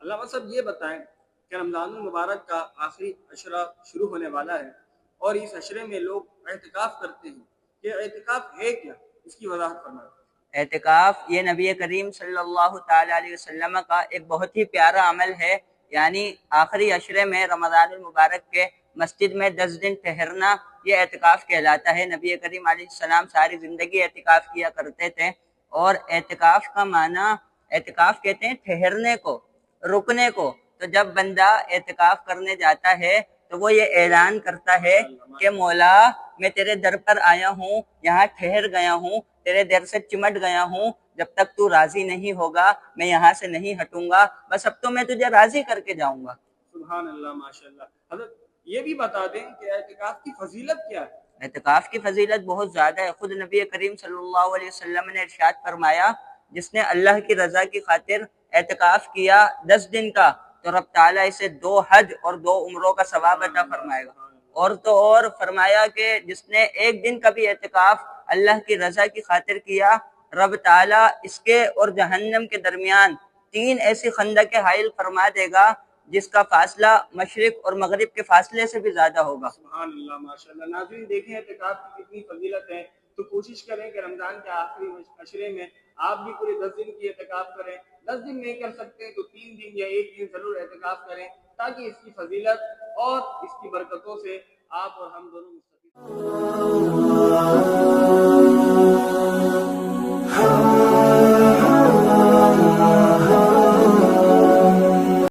علامہ صاحب یہ بتائیں کہ رمضان المبارک کا آخری عشرہ شروع ہونے والا ہے اور اس عشرے میں لوگ اعتکاف کرتے ہیں، کہ اعتکاف ہے کیا، اس کی وضاحت فرمائیں۔ اعتکاف یہ نبی کریم صلی اللہ تعالی علیہ وسلم کا ایک بہت ہی پیارا عمل ہے، یعنی آخری عشرے میں رمضان المبارک کے مسجد میں 10 دن ٹھہرنا، یہ اعتکاف کہلاتا ہے۔ نبی کریم علیہ السلام ساری زندگی اعتکاف کیا کرتے تھے، اور اعتکاف کا معنی، اعتکاف کہتے ہیں ٹھہرنے کو، رکنے کو۔ تو جب بندہ اعتکاف کرنے جاتا ہے تو وہ یہ اعلان کرتا ہے کہ مولا میں تیرے در پر آیا ہوں، یہاں ٹھہر گیا ہوں، تیرے در سے چمٹ گیا ہوں، جب تک تو راضی نہیں ہوگا میں یہاں سے نہیں ہٹوں گا، بس اب تو میں تجھے راضی کر کے جاؤں گا۔ سبحان اللہ، ماشاءاللہ۔ حضرت یہ بھی بتا دیں کہ اعتکاف کی فضیلت کیا ہے؟ اعتکاف کی فضیلت بہت زیادہ ہے۔ خود نبی کریم صلی اللہ علیہ وسلم نے ارشاد فرمایا، جس نے اللہ کی رضا کی خاطر اعتکاف کیا 10 دن کا تو رب تعالیٰ اسے 2 حج اور 2 عمروں کا ثواب عطا فرمائے گا۔ اور تو اور فرمایا کہ جس نے 1 دن کا بھی اعتکاف اللہ کی رضا کی خاطر کیا، رب تعالیٰ اس کے اور جہنم کے درمیان 3 ایسی خندقیں حائل فرما دے گا جس کا فاصلہ مشرق اور مغرب کے فاصلے سے بھی زیادہ ہوگا۔ سبحان اللہ، ماشاءاللہ۔ ناظرین دیکھیں اعتکاف کی کتنی فضیلت ہے، تو کوشش کریں کہ رمضان کے آخری عشرے میں آپ بھی پورے 10 دن کی اعتکاف کریں۔ 10 دن نہیں کر سکتے تو 3 دن یا 1 دن ضرور اعتکاف کریں، تاکہ اس کی فضیلت اور اس کی برکتوں سے آپ اور ہم دونوں مستفید ہوں۔